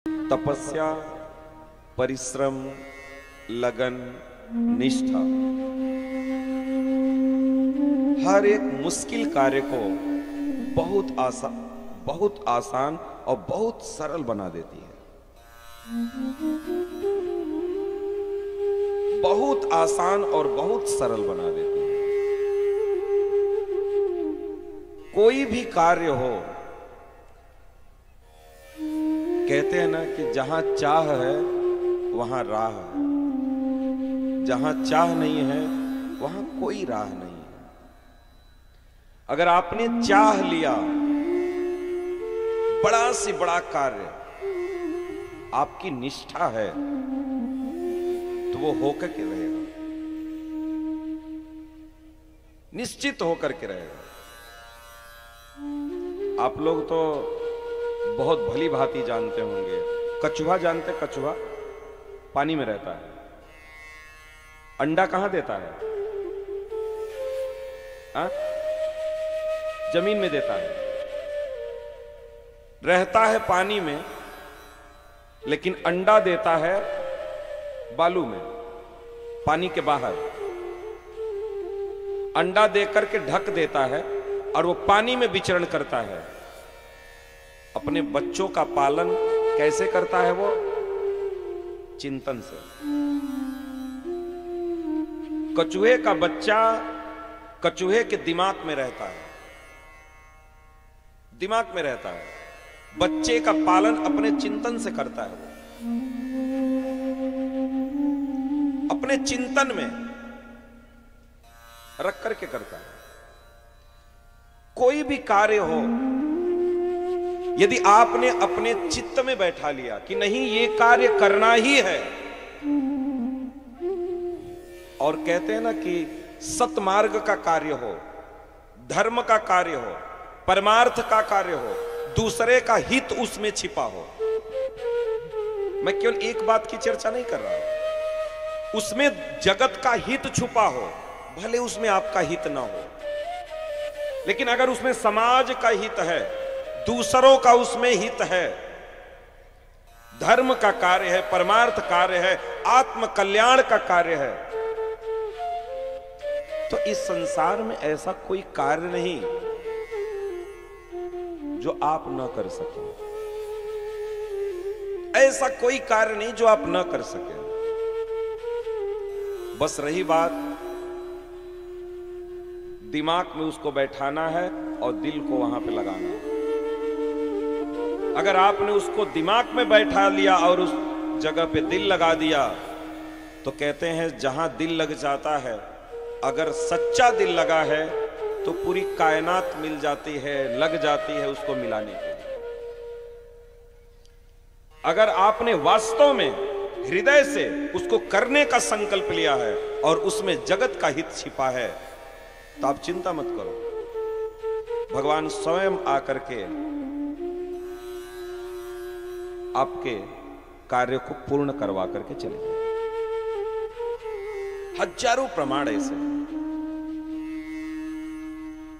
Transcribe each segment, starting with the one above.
तपस्या, परिश्रम, लगन, निष्ठा, हर एक मुश्किल कार्य को बहुत आसान और बहुत सरल बना देती है। बहुत आसान और बहुत सरल बना देती है। कोई भी कार्य हो, कहते हैं ना कि जहां चाह है वहां राह है, जहां चाह नहीं है वहां कोई राह नहीं है। अगर आपने चाह लिया बड़ा से बड़ा कार्य, आपकी निष्ठा है तो वो होकर के रहेगा, निश्चित होकर के रहेगा। आप लोग तो बहुत भली भांति जानते होंगे, कछुआ जानते? कछुआ पानी में रहता है, अंडा कहां देता है? जमीन में देता है। रहता है पानी में, लेकिन अंडा देता है बालू में, पानी के बाहर। अंडा देकर के ढक देता है और वो पानी में विचरण करता है। अपने बच्चों का पालन कैसे करता है वो? चिंतन से। कछुए का बच्चा कछुए के दिमाग में रहता है, दिमाग में रहता है। बच्चे का पालन अपने चिंतन से करता है, वो अपने चिंतन में रख करके करता है। कोई भी कार्य हो, यदि आपने अपने चित्त में बैठा लिया कि नहीं ये कार्य करना ही है, और कहते हैं ना कि सतमार्ग का कार्य हो, धर्म का कार्य हो, परमार्थ का कार्य हो, दूसरे का हित उसमें छिपा हो। मैं केवल एक बात की चर्चा नहीं कर रहा हूं, उसमें जगत का हित छुपा हो, भले उसमें आपका हित ना हो, लेकिन अगर उसमें समाज का हित है, दूसरों का उसमें हित है, धर्म का कार्य है, परमार्थ कार्य है, आत्म कल्याण का कार्य है, तो इस संसार में ऐसा कोई कार्य नहीं जो आप न कर सकें। ऐसा कोई कार्य नहीं जो आप न कर सकें। बस रही बात दिमाग में उसको बैठाना है और दिल को वहां पे लगाना है। अगर आपने उसको दिमाग में बैठा लिया और उस जगह पे दिल लगा दिया, तो कहते हैं जहां दिल लग जाता है, अगर सच्चा दिल लगा है तो पूरी कायनात मिल जाती है, लग जाती है उसको मिलाने के लिए। अगर आपने वास्तव में हृदय से उसको करने का संकल्प लिया है और उसमें जगत का हित छिपा है, तो आप चिंता मत करो, भगवान स्वयं आकर के आपके कार्य को पूर्ण करवा करके चले गए। हजारों प्रमाण ऐसे हैं।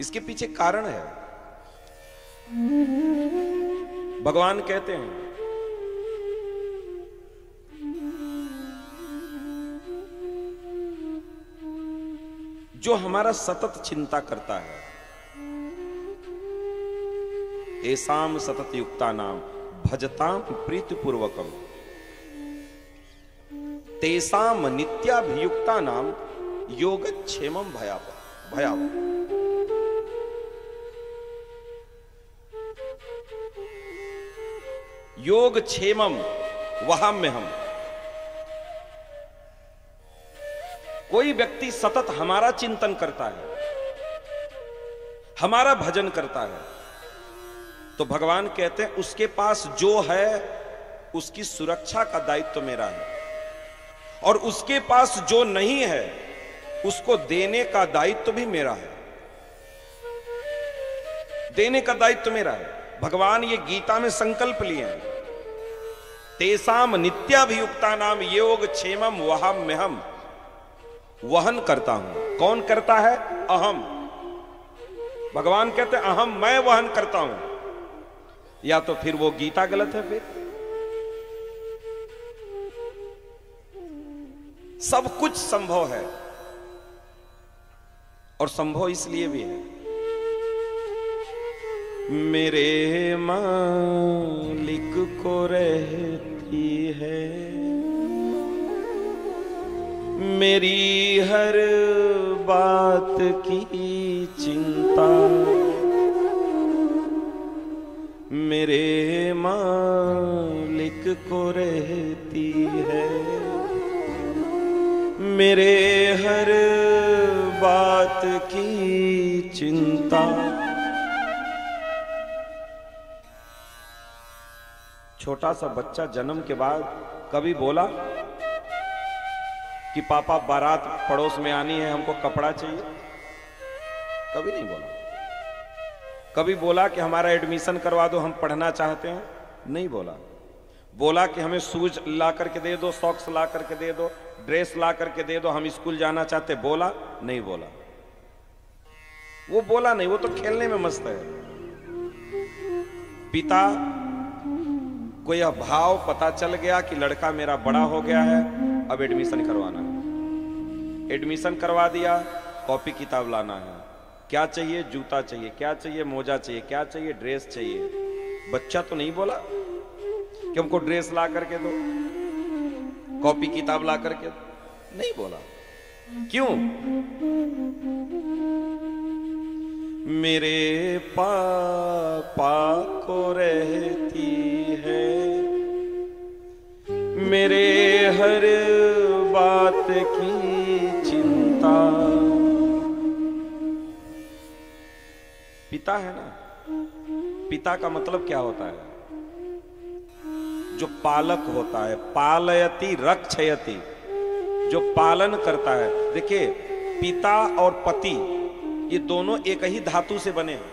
इसके पीछे कारण है। भगवान कहते हैं जो हमारा सतत चिंता करता है, एसाम सतत युक्ता नाम भजताम प्रीतिपूर्वकम तेसाम नित्याभियुक्ता नाम योगक्षेमम भयावह। योगक्षेमम वहाम्यहम्। कोई व्यक्ति सतत हमारा चिंतन करता है, हमारा भजन करता है, तो भगवान कहते हैं उसके पास जो है उसकी सुरक्षा का दायित्व मेरा है, और उसके पास जो नहीं है उसको देने का दायित्व भी मेरा है। देने का दायित्व मेरा है। भगवान ये गीता में संकल्प लिए हैं, तेसाम नित्याभियुक्ता नाम योग क्षेमम वहाम्यहम्। वहन करता हूं। कौन करता है? अहम। भगवान कहते हैं अहम, मैं वहन करता हूं। या तो फिर वो गीता गलत है, फिर सब कुछ संभव है, और संभव इसलिए भी है, मेरे मालिक को रहती है मेरी हर बात की चिंता, मेरे मालिक को रहती है मेरे हर बात की चिंता। छोटा सा बच्चा जन्म के बाद कभी बोला कि पापा बारात पड़ोस में आनी है, हमको कपड़ा चाहिए? कभी नहीं बोला। कभी बोला कि हमारा एडमिशन करवा दो, हम पढ़ना चाहते हैं? नहीं बोला। बोला कि हमें शूज ला करके दे दो, सॉक्स ला करके दे दो, ड्रेस ला करके दे दो, हम स्कूल जाना चाहते? बोला? नहीं बोला। वो बोला नहीं, वो तो खेलने में मस्त है। पिता को यह भाव पता चल गया कि लड़का मेरा बड़ा हो गया है, अब एडमिशन करवाना है। एडमिशन करवा दिया, कॉपी किताब लाना है, क्या चाहिए? जूता चाहिए, क्या चाहिए? मोजा चाहिए, क्या चाहिए? ड्रेस चाहिए। बच्चा तो नहीं बोला कि हमको ड्रेस ला करके दो, कॉपी किताब ला करके दो, नहीं बोला। क्यों? मेरे पापा को रहती है मेरे हर बात की चिंता। पिता है ना, पिता का मतलब क्या होता है? जो पालक होता है, पालयति रक्षयति, जो पालन करता है। देखिए, पिता और पति ये दोनों एक ही धातु से बने हैं।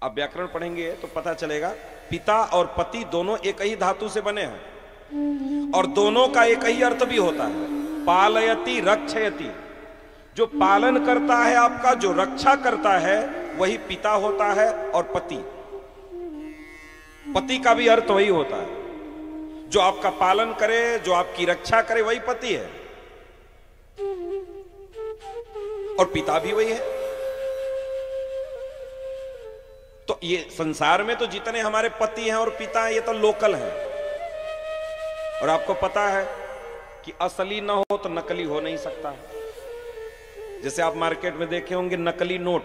आप व्याकरण पढ़ेंगे तो पता चलेगा, पिता और पति दोनों एक ही धातु से बने हैं, और दोनों का एक ही अर्थ भी होता है, पालयति रक्षयति। जो पालन करता है आपका, जो रक्षा करता है, वही पिता होता है। और पति, पति का भी अर्थ वही होता है। जो आपका पालन करे, जो आपकी रक्षा करे, वही पति है, और पिता भी वही है। तो ये संसार में तो जितने हमारे पति हैं और पिता हैं, ये तो लोकल हैं। और आपको पता है कि असली ना हो तो नकली हो नहीं सकता है। जैसे आप मार्केट में देखे होंगे नकली नोट,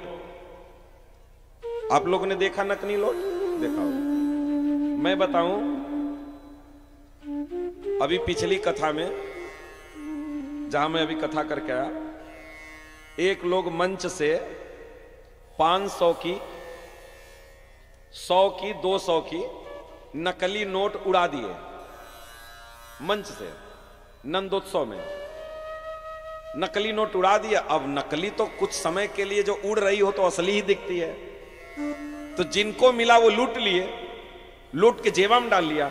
आप लोगों ने देखा नकली नोट? देखा होगा। मैं बताऊं, अभी पिछली कथा में जहां मैं अभी कथा करके आया, एक लोग मंच से 500 की, 100 की, 200 की नकली नोट उड़ा दिए मंच से, नंदोत्सव में नकली नोट उड़ा दिया। अब नकली तो कुछ समय के लिए जो उड़ रही हो तो असली ही दिखती है, तो जिनको मिला वो लूट लिए, लूट के जेबा में डाल लिया।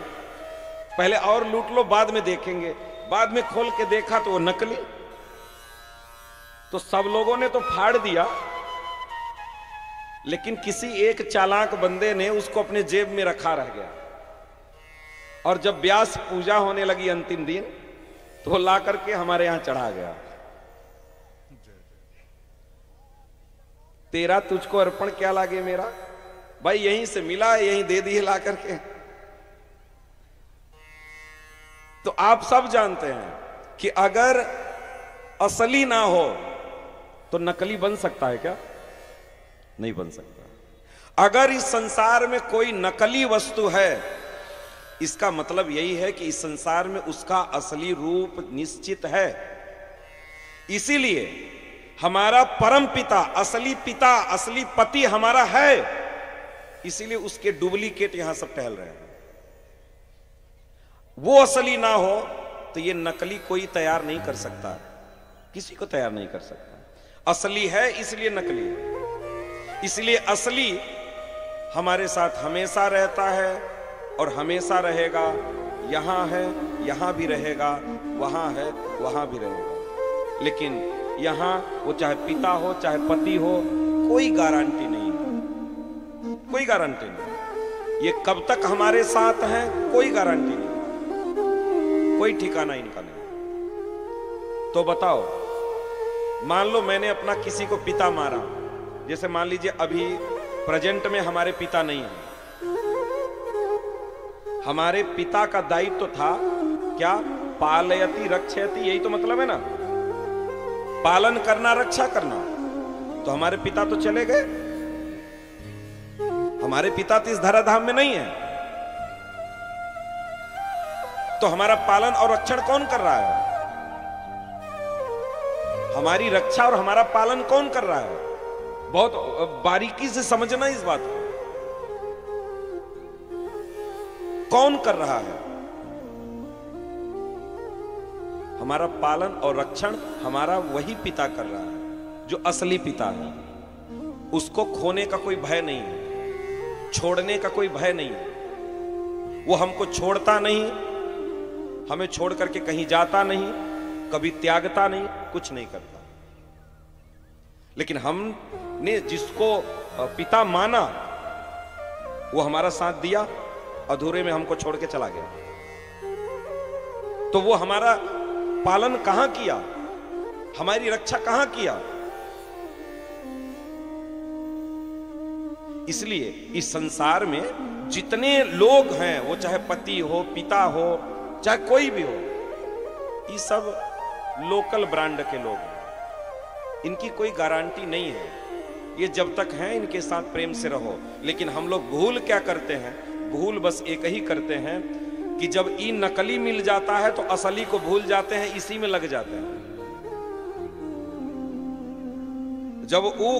पहले और लूट लो, बाद में देखेंगे। बाद में खोल के देखा तो वो नकली। तो सब लोगों ने तो फाड़ दिया, लेकिन किसी एक चालाक बंदे ने उसको अपने जेब में रखा रह गया। और जब व्यास पूजा होने लगी अंतिम दिन, तो वो ला करके हमारे यहां चढ़ा गया। तेरा तुझको अर्पण क्या लागे मेरा, भाई यहीं से मिला, यहीं दे दिए ला करके। तो आप सब जानते हैं कि अगर असली ना हो तो नकली बन सकता है क्या? नहीं बन सकता। अगर इस संसार में कोई नकली वस्तु है, इसका मतलब यही है कि इस संसार में उसका असली रूप निश्चित है। इसीलिए हमारा परम पिता, असली पति हमारा है, इसीलिए उसके डुप्लीकेट यहां सब टहल रहे हैं। वो असली ना हो तो ये नकली कोई तैयार नहीं कर सकता, किसी को तैयार नहीं कर सकता। असली है इसलिए नकली है। इसलिए असली हमारे साथ हमेशा रहता है और हमेशा रहेगा। यहां है, यहां भी रहेगा, वहां है, वहां भी रहेगा। लेकिन यहां वो चाहे पिता हो, चाहे पति हो, कोई गारंटी नहीं है, कोई गारंटी नहीं। ये कब तक हमारे साथ हैं, कोई गारंटी नहीं, कोई ठिकाना इनका नहीं। तो बताओ, मान लो मैंने अपना किसी को पिता मारा, जैसे मान लीजिए अभी प्रेजेंट में हमारे पिता नहीं है, हमारे पिता का दायित्व तो था क्या? पालयति रक्षयति, यही तो मतलब है ना, पालन करना, रक्षा करना। तो हमारे पिता तो चले गए, हमारे पिता तो इस धराधाम में नहीं है, तो हमारा पालन और रक्षण कौन कर रहा है? हमारी रक्षा और हमारा पालन कौन कर रहा है? बहुत बारीकी से समझना इस बात को। कौन कर रहा है? हमारा पालन और रक्षण हमारा वही पिता कर रहा है जो असली पिता है। उसको खोने का कोई भय नहीं है, छोड़ने का कोई भय नहीं है। वो हमको छोड़ता नहीं, हमें छोड़ करके कहीं जाता नहीं, कभी त्यागता नहीं, कुछ नहीं करता। लेकिन हमने जिसको पिता माना वो हमारा साथ दिया, अधूरे में हमको छोड़ के चला गया। तो वो हमारा पालन कहां किया, हमारी रक्षा कहां किया? इसलिए इस संसार में जितने लोग हैं, वो चाहे पति हो, पिता हो, चाहे कोई भी हो, ये सब लोकल ब्रांड के लोग हैं। इनकी कोई गारंटी नहीं है। ये जब तक हैं इनके साथ प्रेम से रहो। लेकिन हम लोग भूल क्या करते हैं? भूल बस एक ही करते हैं कि जब ई नकली मिल जाता है तो असली को भूल जाते हैं, इसी में लग जाते हैं। जब वो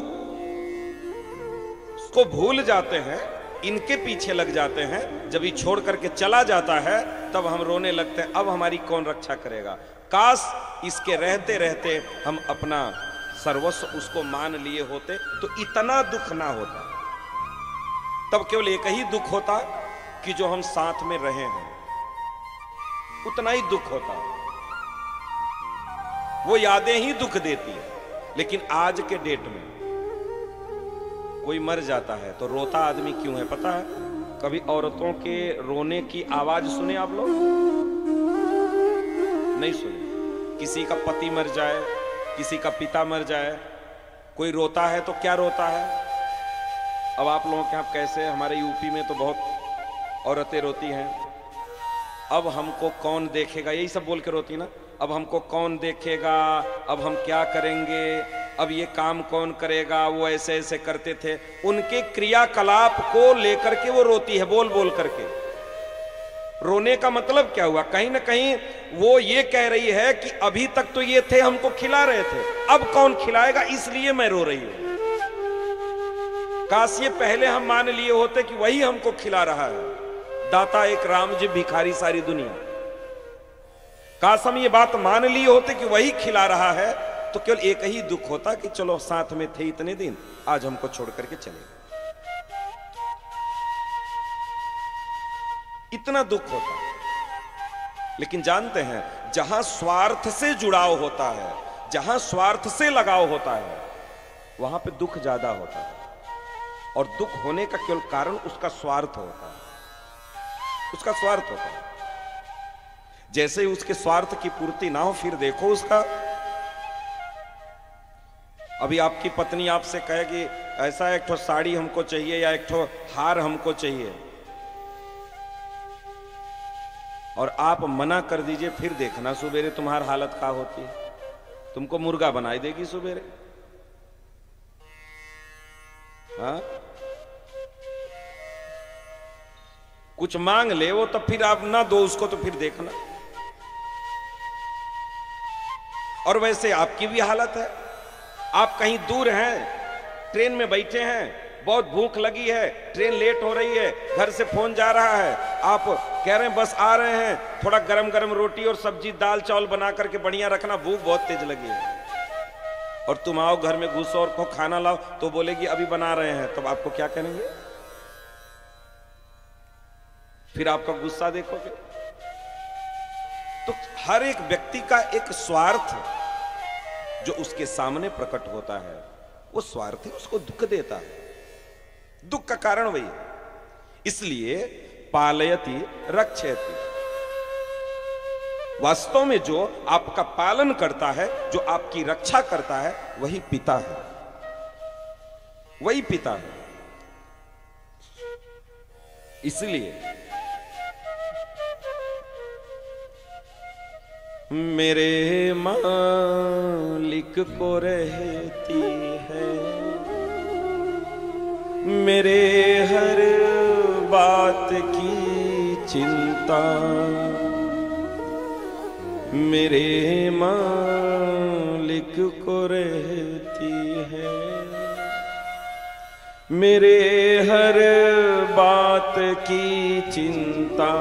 उसको भूल जाते हैं, इनके पीछे लग जाते हैं, जब ये छोड़ करके चला जाता है तब हम रोने लगते हैं, अब हमारी कौन रक्षा करेगा? काश इसके रहते रहते हम अपना सर्वस्व उसको मान लिए होते तो इतना दुख ना होता। तब केवल एक ही दुख होता कि जो हम साथ में रहे हैं, उतना ही दुख होता। वो यादें ही दुख देती है। लेकिन आज के डेट में कोई मर जाता है तो रोता आदमी क्यों है पता है? कभी औरतों के रोने की आवाज सुने आप लोग? नहीं सुने। किसी का पति मर जाए, किसी का पिता मर जाए, कोई रोता है तो क्या रोता है? अब आप लोगों के यहाँ कैसे, हमारे यूपी में तो बहुत औरतें रोती हैं, अब हमको कौन देखेगा, यही सब बोल के रोती ना। अब हमको कौन देखेगा, अब हम क्या करेंगे, अब ये काम कौन करेगा, वो ऐसे ऐसे करते थे। उनके क्रियाकलाप को लेकर के वो रोती है, बोल बोल करके। रोने का मतलब क्या हुआ? कहीं ना कहीं वो ये कह रही है कि अभी तक तो ये थे, हमको खिला रहे थे, अब कौन खिलाएगा, इसलिए मैं रो रही हूं। काश ये पहले हम मान लिए होते कि वही हमको खिला रहा है, दाता एक राम जी भिखारी सारी दुनिया। काश हम ये बात मान लिए होते कि वही खिला रहा है, तो केवल एक ही दुख होता कि चलो साथ में थे इतने दिन, आज हमको छोड़ करके चले गए। इतना दुख होता। लेकिन जानते हैं, जहां स्वार्थ से जुड़ाव होता है, जहां स्वार्थ से लगाव होता है, वहां पे दुख ज्यादा होता है। और दुख होने का केवल कारण उसका स्वार्थ होता है, उसका स्वार्थ होता है। जैसे ही उसके स्वार्थ की पूर्ति ना हो, फिर देखो उसका। अभी आपकी पत्नी आपसे कहेगी ऐसा एक ठो साड़ी हमको चाहिए या एक ठो हार हमको चाहिए, और आप मना कर दीजिए, फिर देखना सुबेरे तुम्हारी हालत क्या होती है। तुमको मुर्गा बनाई देगी सुबेरे। हाँ, कुछ मांग ले वो, तो फिर आप ना दो उसको, तो फिर देखना। और वैसे आपकी भी हालत है। आप कहीं दूर हैं, ट्रेन में बैठे हैं, बहुत भूख लगी है, ट्रेन लेट हो रही है, घर से फोन जा रहा है, आप कह रहे हैं बस आ रहे हैं, थोड़ा गरम गरम रोटी और सब्जी दाल चावल बना करके बढ़िया रखना, भूख बहुत तेज लगी है। और तुम आओ घर में घुसो और को खाना लाओ, तो बोलेगी अभी बना रहे हैं, तब आपको क्या करेंगे? फिर आपका गुस्सा देखोगे। तो हर एक व्यक्ति का एक स्वार्थ जो उसके सामने प्रकट होता है, वो स्वार्थ ही उसको दुख देता है। दुख का कारण वही है। इसलिए पालयति रक्षयति, वास्तव में जो आपका पालन करता है, जो आपकी रक्षा करता है, वही पिता है, वही पिता है। इसलिए मेरे मालिक को रहती है मेरे हर बात की चिंता, मेरे मालिक को रहती है मेरे हर बात की चिंता।